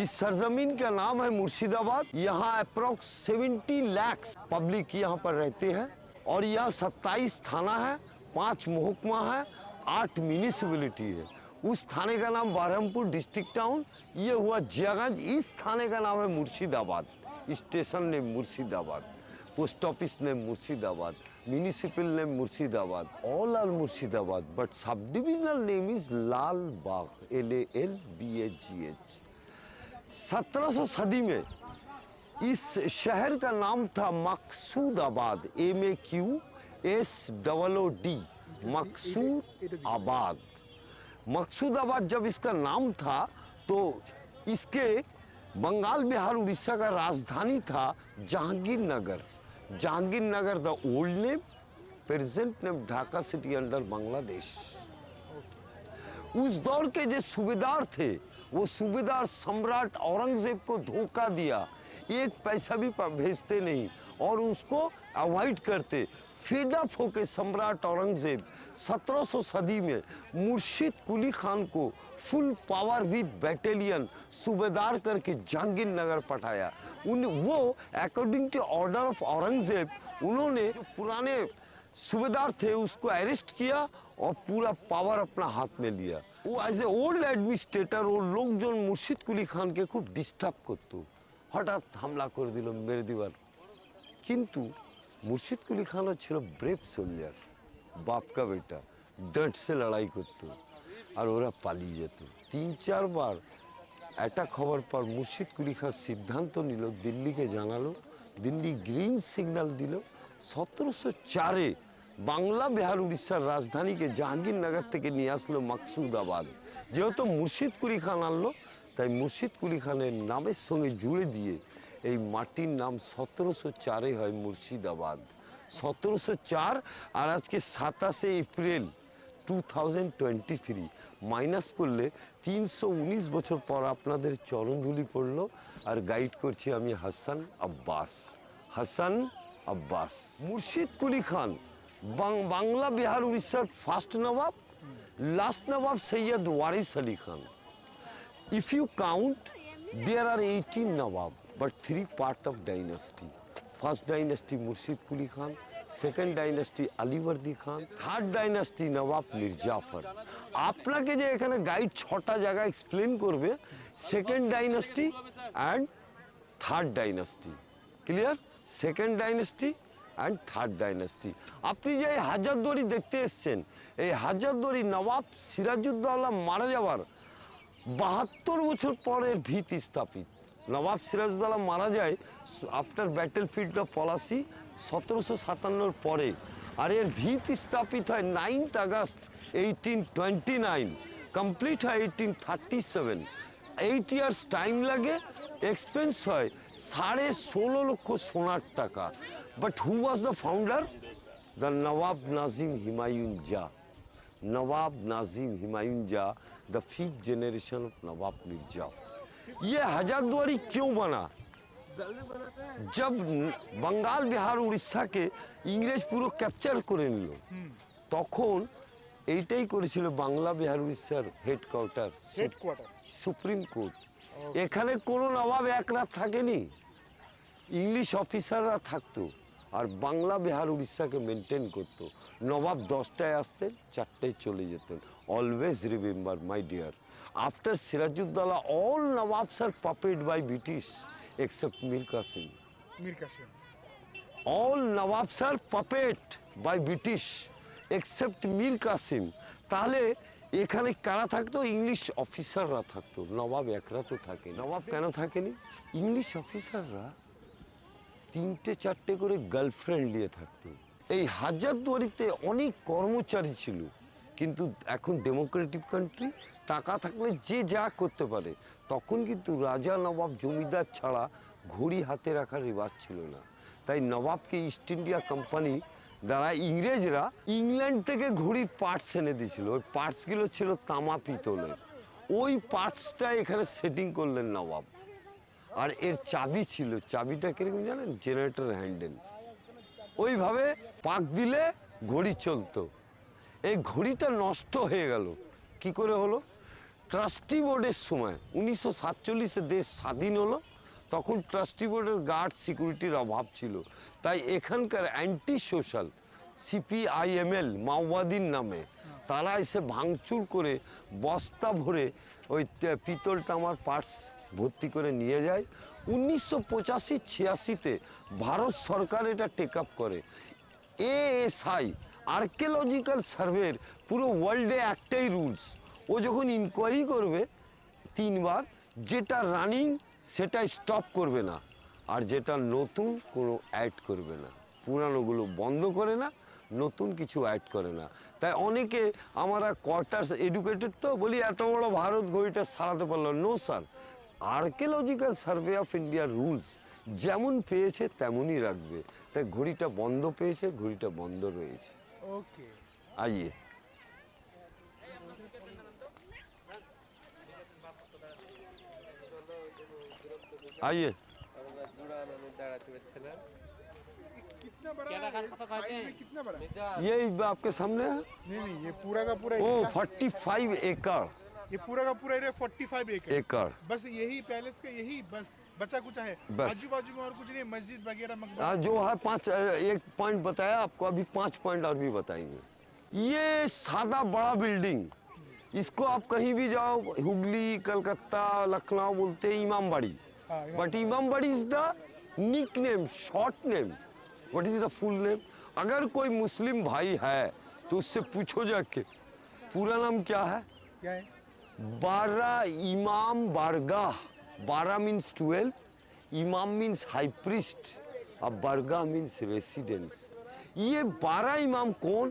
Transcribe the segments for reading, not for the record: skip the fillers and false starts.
इस सरजमीन का नाम है मुर्शिदाबाद। यहाँ अप्रोक्स 70 लाख पब्लिक यहाँ पर रहते हैं और यहाँ 27 थाना है, 5 महकमा है, 8 म्यूनिसिपैलिटी है। उस थाने का नाम बहरमपुर डिस्ट्रिक्ट टाउन, ये हुआ जियागंज। इस थाने का नाम है Murshidabad, station name Murshidabad, post office name Murshidabad, municipal name Murshidabad, all are Murshidabad, but sub divisional name is Lalbagh, LALBAGH। 1700 सदी में इस शहर का नाम था मकसूदाबाद, MAQSOOD, मकसूद आबाद। मकसूदाबाद जब इसका नाम था तो इसके बंगाल बिहार उड़ीसा का राजधानी था Jahangirnagar. Jahangirnagar the old name, present name Dhaka city under Bangladesh. उस दौर के जो सूबेदार थे वो सूबेदार सम्राट औरंगजेब को धोखा दिया, एक पैसा भी भेजते नहीं और उसको अवॉइड करते। फेड अप होकर सम्राट औरंगजेब 1700 सदी में मुर्शिद कुली खान को फुल पावर विद बैटेलियन सूबेदार करके जहांगीरनगर पठाया। वो according to order of Aurangzeb उन्होंने जो पुराने सूबेदार थे उसको अरेस्ट किया और पूरा पावर अपना हाथ में लिया। वो एज ए ओल्ड एडमिनिस्ट्रेटर वो लोग जो मुर्शिद कुली खान के खूब डिस्टार्ब करतो, हठाৎ हमला कर दिल मेरे दीवार। किंतु मुर्शिद कुली खान ছিল ब्रेव सोल्जर, बाप का बेटा, डट से लड़ाई करतो और ওরা পালিয়ে যেত। 3-4 বার অ্যাটাক হওয়ার পর মুর্শিদ কুলি খান সিদ্ধান্ত নিল, দিল্লিকে জানালো, দিল্লি গ্রিন সিগন্যাল দিল। 1704-এ বাংলা বিহার উড়িষ্যার রাজধানীকে জাহাঙ্গীরনগর থেকে নিয়ে আসলো মকসুদাবাদ। যেহেতু মুর্শিদ কুলি খান আনলো তাই মুর্শিদ কুলি খানের নামের সঙ্গে জুড়ে দিয়ে এই মাটির নাম 1704-এ হয় মুর্শিদাবাদ। 1704 আর আজকে 27শে এপ্রিল 2023 মাইনাস করলে 319 বছর পর আপনাদের চরণধুলি পড়লো। আর গাইড করছি আমি হাসান আব্বাস। হাসান আব্বাস মুর্শিদ কুলি খান বাংলা বিহার উড়িষ্যার first Nawab, last Nawab Syed Warsi Ali Khan. If you count, there are 18 Nawab, but 3 part of dynasty. First dynasty Murshid Quli Khan, second dynasty Alivardi Khan, third dynasty Nawab Mirzafar. আপনাকে যে এখানে গাইড 6টা জায়গা এক্সপ্লেন করবে, second dynasty and third dynasty. Clear? Second dynasty and third dynasty. আপনি যে এই হাজারদুয়ারি দেখতে এসছেন, এই হাজারদুয়ারি নবাব সিরাজউদ্দৌলা মারা যাওয়ার 72 বছর পরের ভিত স্থাপিত। নবাব সিরাজউদ্দৌলা মারা যায় after battle field of Palashi 1757 পরে। আর এর ভিত স্থাপিত হয় 9 আগস্ট 1829, কমপ্লিট হয় 1837। 8 ইয়ার্স টাইম লাগে, এক্সপেন্স হয় 16.5 লক্ষ সোনার টাকা। But who was the founder? The Nawab Nazim Humayun Jah. Nawab Nazim Humayun Jah, the 5th generation of Nawab Mirza. ये हजारदुआरी क्यों बना? जब बंगाल बिहार उड़ीसा के इंग्रेज পুরো ক্যাপচার করে নিল তখন এইটাই করেছিল বাংলা বিহার উড়িষ্যার হেডকোয়ার্টার সুপ্রিম কোর্ট। এখানে কোনো নবাব এক রাত থাকেনি, ইংলিশ অফিসাররা থাকতো আর বাংলা বিহার উড়িষ্যাকে মেনটেন করতো। নবাব 10টায় আসতেন, 4টায় চলে যেতেন। Always remember my dear, after Sirajuddaula all nawabs are puppet by British except Mir Kasim. All nawabs are puppet by British except Mir Kasim. তাহলে এখানে কারা থাকতো? ইংলিশ অফিসাররা থাকতো, নবাব একরা তো থাকে। নবাব কেন থাকেনি? ইংলিশ অফিসাররা 3-4টে করে গার্লফ্রেন্ড নিয়ে থাকতো। এই হাজারদুয়ারিতে অনেক কর্মচারী ছিল, কিন্তু এখন ডেমোক্রেটিক কান্ট্রি, টাকা থাকলে যে যা করতে পারে। তখন কিন্তু রাজা নবাব জমিদার ছাড়া ঘড়ি হাতে রাখার রেওয়াজ ছিল না। তাই নবাবকে ইস্ট ইন্ডিয়া কোম্পানি দ্বারা ইংরেজরা ইংল্যান্ড থেকে ঘড়ির পার্টস এনে দিয়েছিল। ওই পার্টসগুলো ছিল তামা পিতলের। ওই পার্টসটা এখানে সেটিং করলেন নবাব। আর এর চাবি ছিল, চাবিটা কিরকম জানেন? Generator handle. ওইভাবে পাক দিলে ঘড়ি চলতো। এই ঘড়িটা নষ্ট হয়ে গেল। কি করে হলো? ট্রাস্টি বোর্ডের সময় 1947-এ দেশ স্বাধীন হলো, তখন ট্রাস্টি বোর্ডের গার্ড সিকিউরিটির অভাব ছিল, তাই এখানকার অ্যান্টি সোশ্যাল সিপিআইএমএল মাওবাদীর নামে তারা এসে ভাঙচুর করে বস্তা ভরে ওই পিতল তামার পার্টস ভর্তি করে নিয়ে যায়। 1985-86-তে ভারত সরকার এটা টেক আপ করে। এএসআই আর্কিওলজিক্যাল সার্ভের পুরো ওয়ার্ল্ডে একটাই রুলস, ও যখন ইনকোয়ারি করবে 3 বার, যেটা রানিং সেটা স্টপ করবে না, আর যেটা নতুন কোনো অ্যাড করবে না, পুরানোগুলো বন্ধ করে না, নতুন কিছু অ্যাড করে না। তাই অনেকে আমরা কোয়ার্টার্স এডুকেটেড তো বলি এত বড় ভারত ঘড়িটা সারাতে পারলো, no sir, archaeological survey of ইন্ডিয়ার রুলস যেমন পেয়েছে তেমনই রাখবে। তাই ঘড়িটা বন্ধ পেয়েছে, ঘড়িটা বন্ধ রয়েছে। ओके आइए आइए, कितना बड़ा है? साइज में कितना बड़ा है? ये आपके सामने है। नहीं ये पूरा का पूरा ओ एरिया- 45 एकड़, ये पूरा का पूरा एरिया 45 एकड़ एकड़। बस यही पैलेस का यही बस बचा कुछ है, बस। आजू बाजू में और कुछ नहीं, मस्जिद वगैरह मकबरा। हाँ, जो है 5 एक पॉइंट बताया आपको, अभी 5 पॉइंट और भी बताएंगे। ये सादा बड़ा बिल्डिंग, इसको आप कहीं भी जाओ, हुगली, कलकत्ता, लखनऊ बोलते हैं इमामबाड़ी, हाँ, but Imambari is the nickname, short name. What is the full name? अगर कोई मुस्लिम भाई है तो उससे पूछो जाके पूरा नाम क्या है। क्या है? 12 इमाम बारगाह, 12 मीन्स 12, इमाम मीन्स हाई प्रिस्ट और बारगाह मीन्स रेसिडेंस। ये 12 इमाम कौन?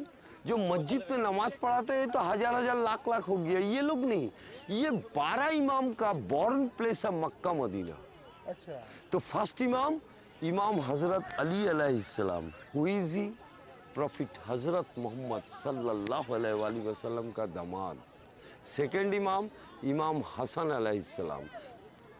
जो मस्जिद में नमाज पढ़ाते हैं तो हजार हजार लाख लाख हो गया, ये लोग नहीं। ये 12 इमाम का बॉर्न प्लेस है मक्का मदीना। अच्छा तो फर्स्ट इमाम इमाम हजरत अली अलैहिस्सलाम, हु इज ही? प्रॉफिट हजरत मोहम्मद सल्लल्लाहु अलैहि वसल्लम का दामाद। सेकेंड इमाम इमाम हसन अलैहिस्सलाम।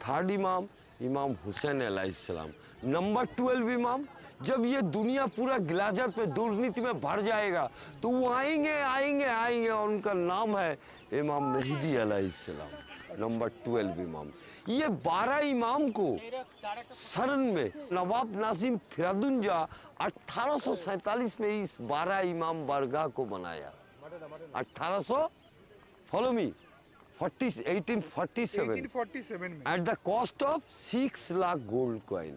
थर्ड इमाम इमाम हुसैन अलैहिस्सलाम। नंबर 12 इमाम, जब ये दुनिया पूरा गिलाजत पे दुर्नीति में भर जाएगा तो वो आएंगे आएंगे आएंगे, और उनका नाम है इमाम मेहदी अलैहिस्सलाम। नंबर 12 इमाम। ये 12 इमाम को सरन में नवाब नासिम फिरादुंजा 1847 में इस 12 इमाम बारगाह को बनाया। 1800 फॉलो मी 1847 1847 में at the cost of 6 lakh gold coin.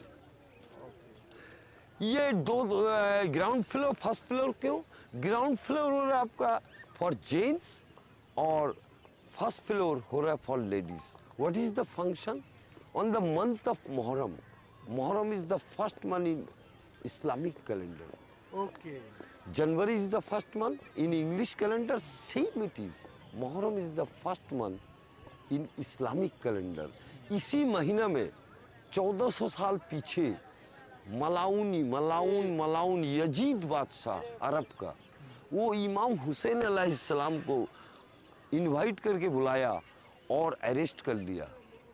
ये दो ग्राउंड फ्लोर, फर्स्ट फ्लोर क्यों? ग्राउंड फ्लोर हो रहा है आपका फॉर जेंट्स और फर्स्ट फ्लोर हो रहा है for ladies. What is the function on the month of Muharram? Muharram is the first month in Islamic calendar. Okay January is the first month in English calendar, same it is. Muharram is the first month in Islamic calendar. इसी महीना में 1400 साल पीछे मलाउन Yazid बादशाह अरब का, वो इमाम हुसैन अलैहिस्सलाम को इनवाइट करके बुलाया और अरेस्ट कर लिया।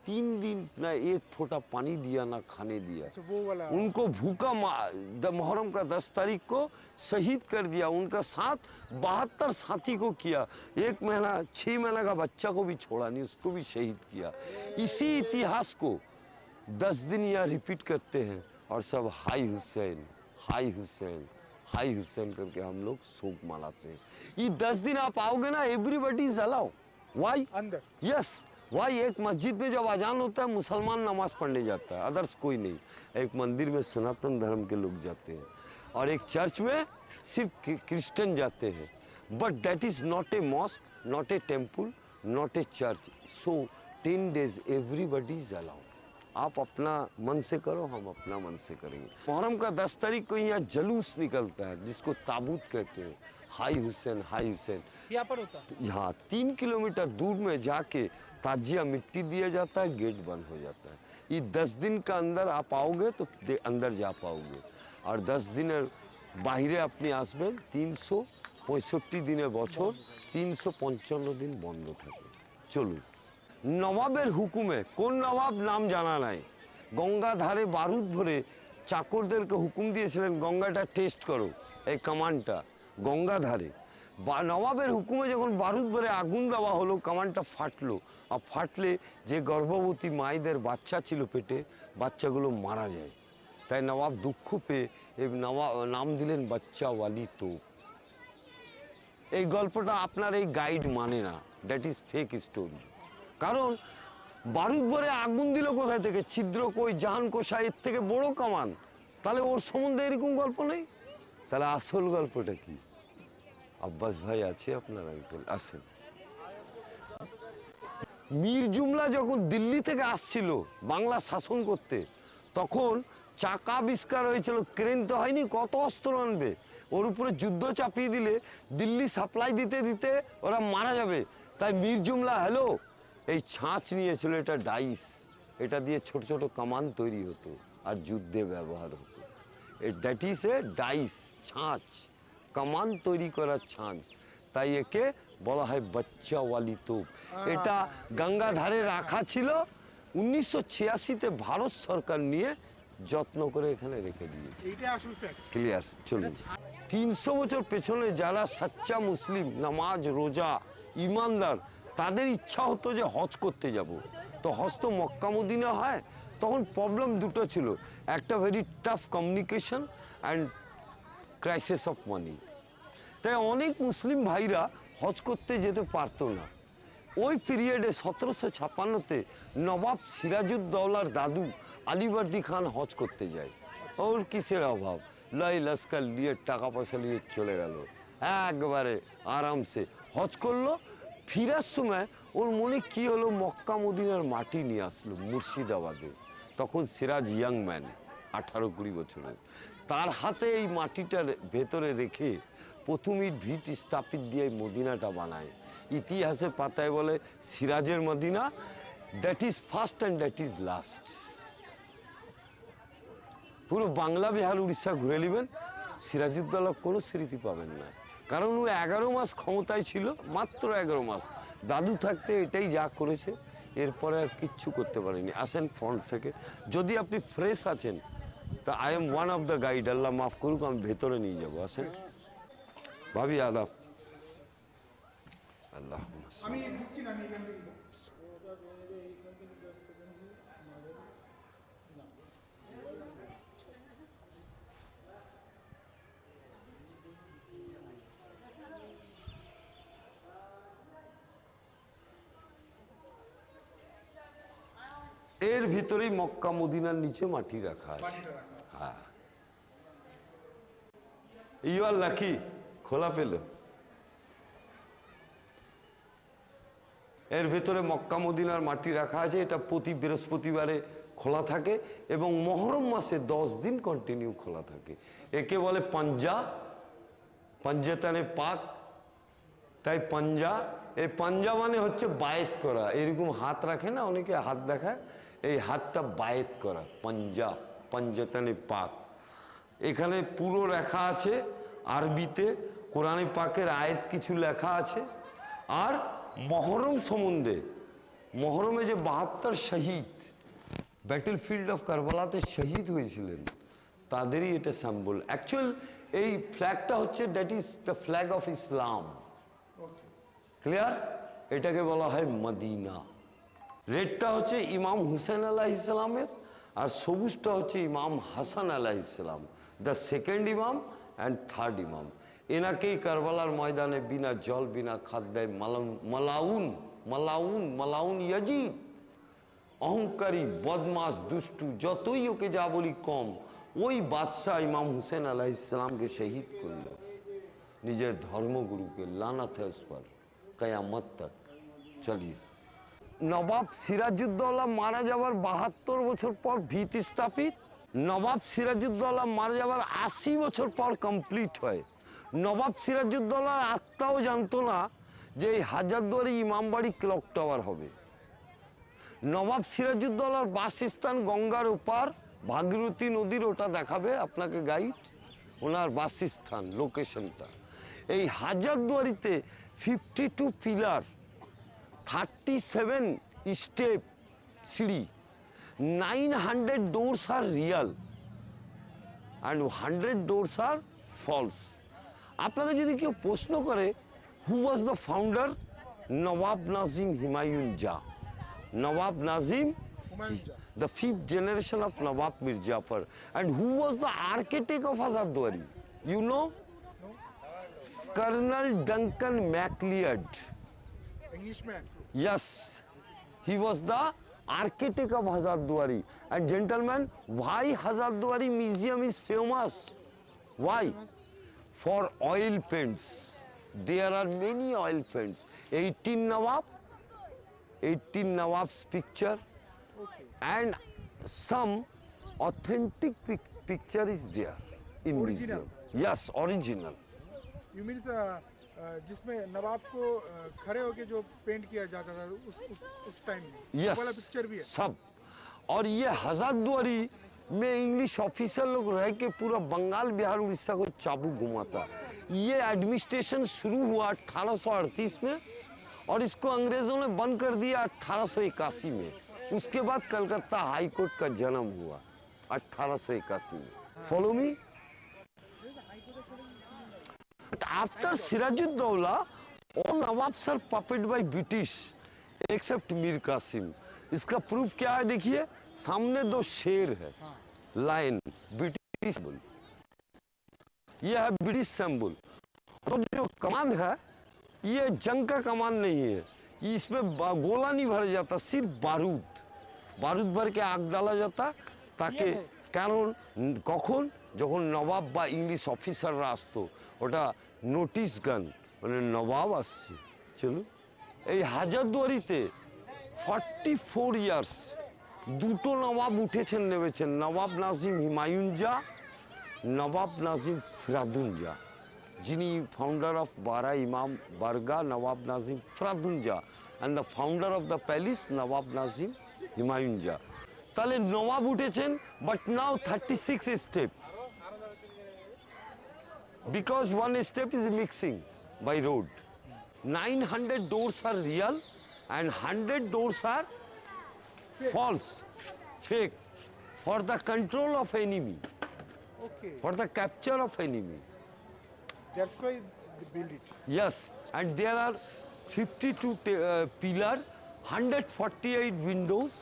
3 दिन ना एक फोटा पानी दिया ना खाने दिया। अच्छा वो वाला उनको भूखा मुहर्रम का 10 तारीख को शहीद कर दिया। उनका साथ 72 साथी को किया। 1 महीना 6 महीना का बच्चा को भी छोड़ा नहीं, उसको भी शहीद किया। इसी इतिहास को 10 दिन यहाँ रिपीट करते हैं और सब high Hussain high Hussain high Hussain करके हम लोग शोक मनाते हैं। ये 10 दिन आप आओगे ना, एवरीबडी इज अलाउ। वाई? अंदर यस भाई, एक मस्जिद में जब अजान होता है मुसलमान नमाज पढ़ने जाता है, अदर्स कोई नहीं। एक मंदिर में सनातन धर्म के लोग जाते हैं और एक चर्च में सिर्फ क्रिश्चियन जाते हैं। But that is not a mosque, not a temple, not a church. So 10 days everybody is allowed. आप अपना मन से करो, हम अपना मन से करेंगे। मुहर्रम का 10 तारीख को यहाँ जलूस निकलता है जिसको ताबूत कहते हैं। हाई हुसैन हाई हुसैन यहाँ पर होता है। यहाँ 3 किलोमीटर दूर में जाके ताजिया मिट्टी दिया जाता है, गेट बंद हो जाता है। ये 10 दिन का अंदर आप आओगे तो अंदर जा पाओगे, और 10 दिन बाहरे अपनी আসবেন। 365 দিনে বছর 355 দিন বন্ধ থাকে। চলুন, নবাবের হুকুমে, কোন নবাব নাম জানা নাই, গঙ্গা ধারে বারুদ ভরে চাকরদেরকে হুকুম দিয়েছিলেন গঙ্গাটা টেস্ট করো, এই কমান্ডটা গঙ্গা ধারে। নবাবের হুকুমে যখন বারুদ ভরে আগুন দেওয়া হলো, কামানটা ফাটলো, আর ফাটলে যে গর্ভবতী মায়েদের বাচ্চা ছিল পেটে, বাচ্চাগুলো মারা যায়। তাই নবাব দুঃখ পেয়ে এই নাম দিলেন বাচ্চাওয়ালি তোপ। এই গল্পটা আপনার এই গাইড মানে না, দ্যাট ইজ ফেক স্টোরি। কারণ বারুদ ভরে আগুন দিল কোথায় থেকে? ছিদ্র কই, জাহান কোষা, এর থেকে বড় কামান। তাহলে ওর সম্বন্ধে এরকম গল্প নেই? তাহলে আসল গল্পটা কি? আব্বাস ভাই আছে আপনার আঙ্কেল, আসেন। মীর জুমলা যখন দিল্লি থেকে আসছিল বাংলা শাসন করতে, তখন চাকা আবিষ্কার হয়েছিল, ক্রেন তো হয়নি, কত অস্ত্র আনবে? ওর উপরে যুদ্ধ চাপিয়ে দিলে দিল্লি সাপ্লাই দিতে দিতে ওরা মারা যাবে। তাই মীর জুমলা এই ছাঁচ নিয়েছিল, এটা ডাইস, এটা দিয়ে ছোট ছোট কামান তৈরি হতো আর যুদ্ধে ব্যবহার হতো। দ্যাট ইজ এ ডাইস, ছাঁচ, কামান তৈরি করার ছাঁচ। তাই একে বলা হয় বাচ্চাওয়ালি তোপ। এটা গঙ্গার ধারে রাখা ছিল, 1986-তে ভারত সরকার নিয়ে যত্ন করে এখানে রেখে দিয়েছে। এইটা আসল ফ্যাক্ট। ক্লিয়ার, চলুন। 300 বছর পেছনে যারা সচ্চা মুসলিম, নামাজ রোজা ইমানদার, তাদের ইচ্ছা হতো যে হজ করতে যাব। তো হজ তো মক্কা মদিনা হয়। তখন প্রবলেম দুটো ছিল, একটা very tough communication and crisis of money. তাই অনেক মুসলিম ভাইরা হজ করতে যেতে পারতো না। ওই পিরিয়ডে 1756-তে নবাব সিরাজউদ্দৌলার দাদু আলীবর্দী খান হজ করতে যায়। ওর কিসের অভাব, লাই লস্কর নিয়ে টাকা পয়সা নিয়ে চলে গেল, একবারে আরামসে হজ করলো। ফিরার সময় ওর মনে কি হলো, মক্কা মদিনার মাটি নিয়ে আসলো মুর্শিদাবাদে। তখন সিরাজ ইয়াং ম্যান, 18-20 বছরের। তার হাতে এই মাটিটার ভেতরে রেখে প্রথম ভিট স্থাপিত দিয়ে মদিনাটা বানায়। ইতিহাসের পাতায় বলে সিরাজের Madina, that is first and that is last. পুরো বাংলা বিহার উড়িষ্যা ঘুরে নেবেন, সিরাজউদ্দৌলা কোনো স্মৃতি পাবেন না। কারণ ও 11 মাস ক্ষমতায় ছিল, মাত্র 11 মাস। দাদু থাকতে এটাই যা করেছে, এরপরে আর কিচ্ছু করতে পারেনি। আসেন ফ্রন্ট থেকে, যদি আপনি ফ্রেশ আছেন তা I am one of the guide, আল্লাহ মাফ করুক, আমি ভেতরে নিয়ে যাবো। আসেন ভাবি, আদাব। আল্লাহ আমি ঢুকছি না, আমি এখান থেকে এর ভিতরেই মক্কা মদিনার নিচে মাটি রাখা আছে। পানিটা রাখা। হ্যাঁ, ইউ আর লাকি, খোলা পেল। এর ভেতরে মক্কা মদিনার মাটি রাখা আছে। এটা প্রতি বৃহস্পতিবারে খোলা থাকে এবং মহরম মাসে 10 দিন কন্টিনিউ খোলা থাকে। একে বলে পাঞ্জা, পাঞ্জাতানে পাক। তাই পাঞ্জা, এই পাঞ্জা মানে হচ্ছে বায়েত করা। এরকম হাত রাখে না অনেকে, হাত দেখায়, এই হাতটা বায়েত করা, পাঞ্জা, পাঞ্জাতানে পাক। এখানে পুরো লেখা আছে আরবিতে, কোরআনে পাকের আয়াত কিছু লেখা আছে। আর মহরম সম্বন্ধে, মহরমে যে 72 শহীদ ব্যাটেল ফিল্ড অফ কারবালাতে শহীদ হয়েছিলেন, তাদেরই এটা সিম্বল। অ্যাকচুয়াল এই ফ্ল্যাগটা হচ্ছে, that is the flag of Islam. Clear? এটাকে বলা হয় মদিনা। রেডটা হচ্ছে ইমাম হুসেন আলাইহিস সালামের, আর সবুজটা হচ্ছে ইমাম হাসান আলাইহিস সালাম, দ্য সেকেন্ড ইমাম অ্যান্ড থার্ড ইমাম। এনাকেই কারবালার ময়দানে বিনা জল বিনা খাদ্যায় মালাউন মালাউন মালাউন ইয়াজিদ, অহংকারী বদমাস দুষ্টু, যতই ওকে যা বলি কম, ওই বাদশাহ ইমাম হুসেন আলাইহিস সালামকে শহীদ করল, নিজের ধর্মগুরুকে। লানাত है उस पर कयामत तक। চলিয়ে নবাব সিরাজউদ্দৌলা মারা যাওয়ার 72 বছর পর ভিত স্থাপিত। নবাব সিরাজউদ্দৌলা মারা যাওয়ার 80 বছর পর কমপ্লিট হয়। নবাব সিরাজউদ্দৌলার আত্মাও জানতো না যে এই হাজারদুয়ারি ইমামবাড়ি ক্লক টাওয়ার হবে। নবাব সিরাজউদ্দৌলার বাসস্থান গঙ্গার ওপার, ভাগীরথী নদীর, ওটা দেখাবে আপনাকে গাইড, ওনার বাসস্থান লোকেশনটা। এই হাজারদুয়ারিতে 52 পিলার, 37 স্টেপ সিঁড়ি, 900 doors are real and 100 doors are false। আপনাকে যদি কেউ প্রশ্ন করে Who was the founder? Nawab Nazim Humayun Jah. Nawab Nazim, Humayun जा the fifth generation of Nawab Mir Jafar. And who was the architect of Hazardwari? You know? Colonel Duncan MacLeod. English में Yes, he was the architect of Hazardwari. And gentlemen, why Hazardwari Museum is famous? Why? For oil paints. There are many oil paints. 18 Nawab's picture, okay and some authentic picture is there in Original? museum. Yes, original. You means जिसमें नवाब को खड़े होके जो paint किया जाता था उस time में यस, वो वाला पिक्चर भी है सब। और ये हजारद्वारी में इंग्लिश ऑफिसर लोग रह के पूरा बंगाल बिहार उड़ीसा को चाबुक घुमाता। ये एडमिनिस्ट्रेशन शुरू हुआ 1838 में और इसको अंग्रेजों ने बंद कर दिया 1881 में। उसके बाद कलकत्ता हाई कोर्ट का जन्म हुआ 1881 में। Follow me. But after Sirajuddaulah, all Nawabs are puppeted by British, except Mir Qasim. इसका प्रूफ क्या है? देखिए सामने दो शेर है, लाइन, ब्रिटिश सिंबल। ये है ब्रिटिश सिंबल। तो जो कमान है ये जंग का कमान नहीं है, इसमें गोला नहीं भरा जाता, सिर्फ बारूद भर के आग डाला जाता ताकि কারণ কখন যখন নবাব বা ইংলিশ অফিসাররা আসতো ওটা নোটিশ গান, মানে নবাব আসছে চলো। এই হাজারদুয়ারিতে 44 ইয়ার্স দুটো নবাব উঠেছেন নেমেছেন, নবাব নাজিম হুমায়ুন জাহ, নবাব নাজিম ফিরাদুন জাহ, যিনি ফাউন্ডার অফ বারা ইমাম বারগা নবাব Nazim Feradun Jah and the founder of the palace Nawab Nazim Humayun Jah. তাহলে নবাব উঠেছেন, but now 36 step, because one step is mixing by road. 900 doors are real and 100 doors are false, fake, for the control of enemy, okay for the capture of enemy. That's why they build it Yes, and there are 52 pillar, 148 windows,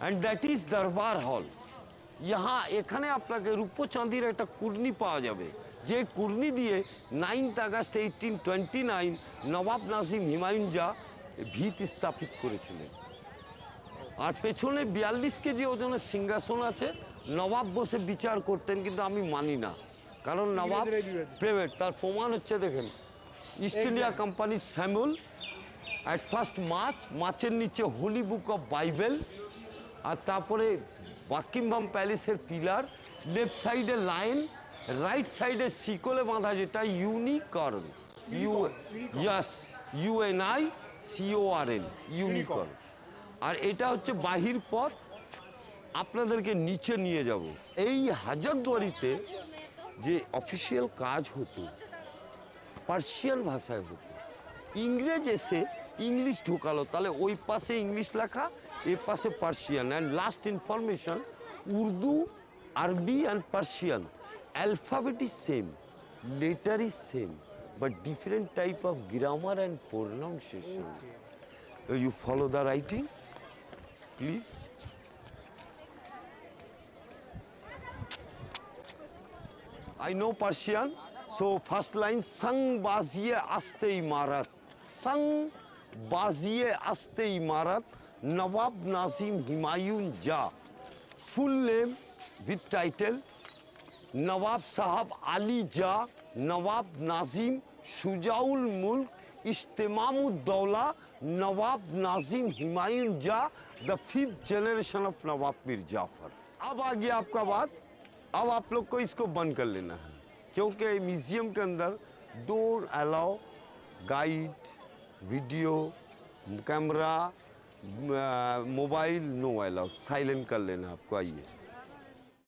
and that is Darbar Hall. यहाँ এখানে আপনাকে রূপচাঁদির একটা কুর্নি পাওয়া যাবে, যে কুর্নি দিয়ে 9 August 1829 নবাব নাজিম হুমায়ুন জাহ ভিত স্থাপিত করেছিলেন। আর পেছনে 42 কেজি ওজনের সিংহাসন আছে, নবাব বসে বিচার করতেন, কিন্তু আমি মানি না, কারণ নবাব প্রাইভেট। তার প্রমাণ হচ্ছে দেখেন ইস্ট ইন্ডিয়া কোম্পানির স্যামুল, অ্যাট ফার্স্ট মাছের নিচে হোলি বুক অফ বাইবেল, আর তারপরে বাকিংহাম প্যালেসের পিলার, লেফট সাইডে লাইন, রাইট সাইডে শিকলে বাঁধা যেটা ইউনিকর্ন, UNICORN, ইউনিকর্ন। আর এটা হচ্ছে বাহির পথ, আপনাদেরকে নিচে নিয়ে যাব। এই হাজারদুয়ারিতে যে অফিসিয়াল কাজ হতো পার্সিয়ান ভাষায় হতো, ইংরেজ এসে ইংলিশ ঢোকালো, তাহলে ওই পাশে ইংলিশ লেখা, এ পাশে Persian. And last information, Urdu, আরবি and Persian alphabet is same, letter is same, but different type of grammar and pronunciation. You follow the writing please. I know Persian, so first line, Sang baziye aste imarat, Sang baziye aste imarat, Nawab Nazim Humayun Jah. Full name with title, Nawab Sahab Ali Jah, Nawab Nazim Shujaul Mulk, Ishtimamud Dawla, Nawab Nazim Humayun Jah, the 5th generation of Nawab Mir Jafar. अब आ गया आपका बात, अब आप लोग को इसको बंद कर लेना है, क्योंकि म्यूजियम के अंदर don't allow guide, video, camera, mobile no allow, silent कर लेना आपको। आइए।